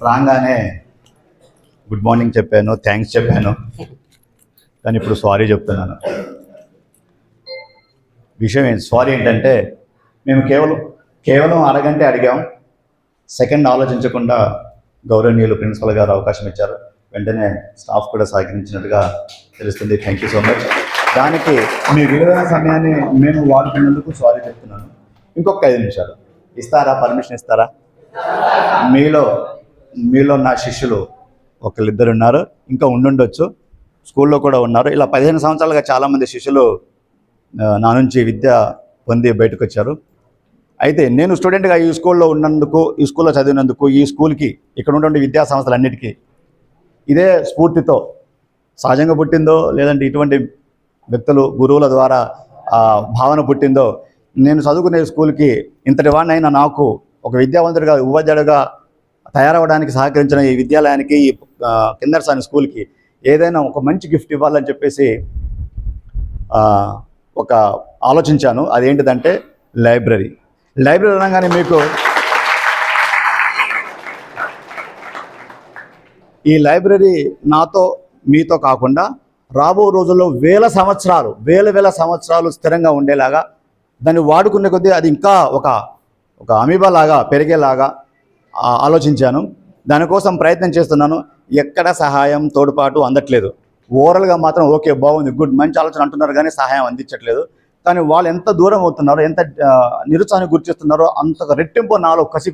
రాగానే good morning చెప్పాను, thanks చెప్పాను, కానీ ఇప్పుడు సారీ చెప్తున్నాను. విషయం ఏంటి, సారీ ఏంటంటే మేము కేవలం అరగంటే అడిగాం, సెకండ్ ఆలోచించకుండా గౌరవనీయులు ప్రిన్సిపల్ గారు అవకాశం ఇచ్చారు. వెంటనే స్టాఫ్ కూడా సహకరించినట్టుగా తెలుస్తుంది. Thank you so much. దానికి మీ విలువైన సమయాన్ని మేము వాడుకున్నందుకు సారీ చెప్తున్నాను. ఇంకొక 5 నిమిషాలు ఇస్తారా, పర్మిషన్ ఇస్తారా? మీలో నా శిష్యులు ఒకళ్ళిద్దరు ఉన్నారు, ఇంకా ఉండుండొచ్చు, స్కూల్లో కూడా ఉన్నారు. ఇలా 15 సంవత్సరాలుగా చాలామంది శిష్యులు నా నుంచి విద్య పొంది బయటకు వచ్చారు. అయితే నేను స్టూడెంట్గా ఈ స్కూల్లో ఉన్నందుకు, ఈ స్కూల్లో చదివినందుకు, ఈ స్కూల్కి, ఇక్కడ ఉన్నటువంటి విద్యా సంస్థలన్నిటికీ ఇదే స్ఫూర్తితో సహజంగా పుట్టిందో, లేదంటే ఇటువంటి వ్యక్తులు గురువుల ద్వారా భావన పుట్టిందో, నేను చదువుకునే స్కూల్కి ఇంతటి వాడినైనా నాకు ఒక విద్యావంతుడిగా, ఉపాధ్యాయుడిగా తయారవడానికి సహకరించిన ఈ విద్యాలయానికి, ఈ కిందర్సాని స్కూల్కి ఏదైనా ఒక మంచి గిఫ్ట్ ఇవ్వాలని చెప్పేసి ఒక ఆలోచించాను. అదేంటిదంటే లైబ్రరీ అనగానే మీకు ఈ లైబ్రరీ నాతో మీతో కాకుండా రాబో రోజుల్లో వేల సంవత్సరాలు స్థిరంగా ఉండేలాగా, దాన్ని వాడుకునే కొద్దీ అది ఇంకా ఒక అమీబా లాగా పెరిగేలాగా ఆలోచించాను. దానికోసం ప్రయత్నం చేస్తున్నాను. ఎక్కడ సహాయం తోడ్పాటు అందట్లేదు. ఓవరాల్గా మాత్రం ఓకే, బాగుంది, గుడ్, మంచి ఆలోచన అంటున్నారు, కానీ సహాయం అందించట్లేదు. కానీ వాళ్ళు ఎంత దూరం అవుతున్నారో, ఎంత నిరుత్సాహానికి గుర్తిస్తున్నారో అంత రెట్టింపు నాలో కసి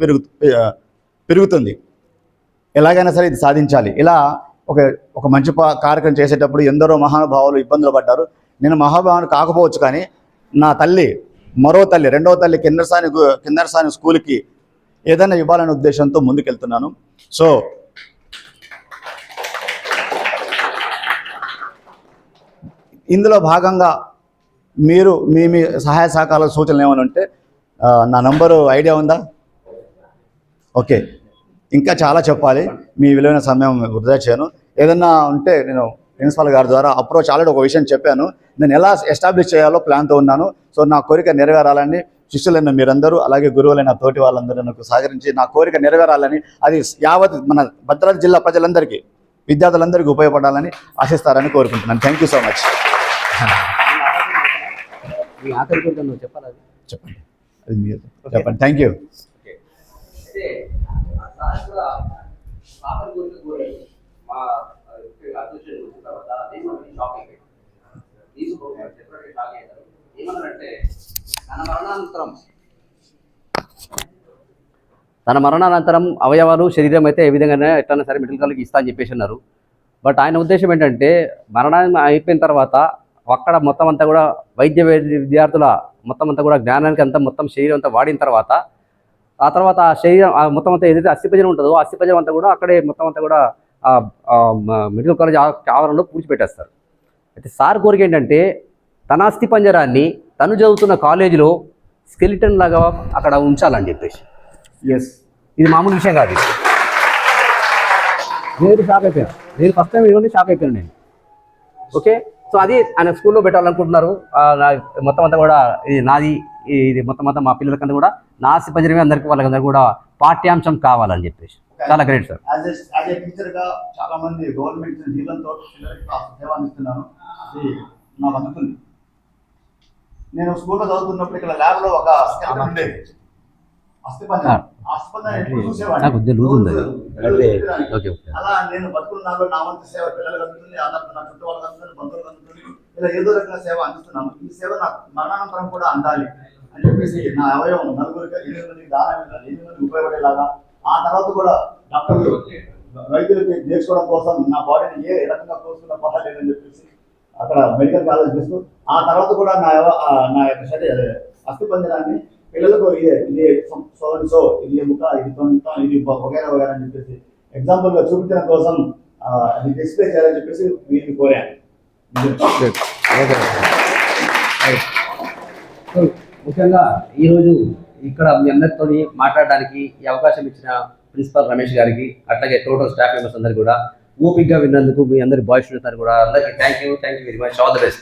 పెరుగుతుంది. ఎలాగైనా సరే ఇది సాధించాలి. ఇలా ఒక మంచి కార్యక్రమం చేసేటప్పుడు ఎందరో మహానుభావులు ఇబ్బందులు పడ్డారు. నేను మహానుభావుని కాకపోవచ్చు, కానీ నా తల్లి, మరో తల్లి, రెండవ తల్లి కిందర్సాని స్కూల్కి ఏదైనా ఇవ్వాలనే ఉద్దేశంతో ముందుకెళ్తున్నాను. సో ఇందులో భాగంగా మీరు మీ సహాయ సహకారాల సూచనలు ఏమైనా ఉంటే, నా నంబరు ఐడియా ఉందా? ఓకే, ఇంకా చాలా చెప్పాలి, మీ విలువైన సమయం వృధా చేయను. ఏదన్నా ఉంటే నేను ప్రిన్సిపల్ గారి ద్వారా అప్రోచ్ ఆల్రెడీ ఒక విషయం చెప్పాను, నేను ఎలా ఎస్టాబ్లిష్ చేయాలో ప్లాన్తో ఉన్నాను. సో నా కోరిక నెరవేరాలని శిష్యులైన మీరందరూ, అలాగే గురువులైన తోటి వాళ్ళందరూ నాకు సహకరించి నా కోరిక నెరవేరాలని, అది యావత్ మన భద్రాద్రి జిల్లా ప్రజలందరికీ, విద్యార్థులందరికీ ఉపయోగపడాలని ఆశిస్తారని కోరుకుంటున్నాను. Thank you so much. చెప్పండి, అది మీరు చెప్పండి. Thank you. తన మరణానంతరం అవయవాలు, శరీరం అయితే ఏ విధంగా ఎట్లన్నా సరే మెడికల్ కాలేజ్కి ఇస్తా అని చెప్పేసి అన్నారు. బట్ ఆయన ఉద్దేశం ఏంటంటే, మరణాన్ని అయిపోయిన తర్వాత అక్కడ మొత్తం అంతా కూడా విద్యార్థుల మొత్తం అంతా కూడా జ్ఞానానికి అంతా మొత్తం శరీరం అంతా వాడిన తర్వాత, ఆ తర్వాత ఆ శరీరం మొత్తం అంతా ఏదైతే అస్థిపంజరం ఉంటుందో, ఆ అస్థిపంజరం అంతా కూడా అక్కడే మొత్తం అంతా కూడా మెడికల్ కాలేజ్ ఆవరణలో పూడ్చిపెట్టేస్తారు. అయితే సార్ కోరిక ఏంటంటే, తన అస్థిపంజరాన్ని తను చదువుతున్న కాలేజీలో స్కెలిటన్ లాగా అక్కడ ఉంచాలని చెప్పేసి. ఎస్, ఇది మామూలు విషయం కాదు. నేను షాక్ అయిపోయాను, నేను ఫస్ట్ టైం ఇవన్నీ షాక్ అయిపోయాను నేను. ఓకే, సో అది ఆయన స్కూల్లో పెట్టాలనుకుంటున్నారు. మొత్తం అంతా కూడా ఇది నాది, ఇది మొత్తం అంతా మా పిల్లలకంతా కూడా నా అస్థిపంజరమే అందరికీ, వాళ్ళకందరూ కూడా పాఠ్యాంశం కావాలని చెప్పేసి. చాలా గ్రేట్ సార్. యాజ్ ఏ టీచర్గా చాలా మంది గవర్నమెంట్ జీవనంతో పిల్లలకి సేవ అందిస్తున్నాను. అది నాకు అందుతుంది. నేను స్కూల్లో చదువుతున్నప్పుడు ఇక్కడ ల్యాబ్లో ఒక స్కెలిటన్ ఉండేది, అస్థిపంజరం. అలా నేను బతుకున్నాలో నా వంతు సేవ పిల్లలకు అందుతుంది, నా చుట్టూ వాళ్ళకి అందుతుంది, బంధువులకు అందుతుంది. ఇలా ఏదో రకంగా సేవ అందిస్తున్నాను. ఈ సేవ నాకు మరణానంతరం కూడా అందాలి అని చెప్పేసి నా అవయవం 8 మందికి దానం ఇవ్వాలి, 8 మందికి ఉపయోగపడేలాగా. ఆ తర్వాత కూడా డాక్టర్లు, వైద్యులకి నేర్చుకోవడం కోసం నా బాడీని ఏ రకంగా కోసుకున్న పర్వాలేదని చెప్పేసి అక్కడ మెడికల్ కాలేజ్ చేస్తూ, ఆ తర్వాత కూడా నా యొక్క అస్థిపంజరాన్ని పిల్లలకు ఇది సో అండ్ సో, ఇది ఎముక, ఇది తొంత, ఇది వగైరా వగైరా అని చెప్పేసి ఎగ్జాంపుల్గా చూపించడం కోసం అది డిస్ప్లే చేయాలని చెప్పేసి వీరిని కోరాను. ముఖ్యంగా ఈరోజు ఇక్కడ మీ అందరితో మాట్లాడడానికి ఈ అవకాశం ఇచ్చిన ప్రిన్సిపల్ రమేష్ గారికి, అట్లాగే టోటల్ స్టాఫ్ మెంబర్స్ అందరికీ కూడా ఓపికగా విన్నందుకు, మీ అందరి బాయ్స్ కూడా అందరికీ thank you very much. All the best.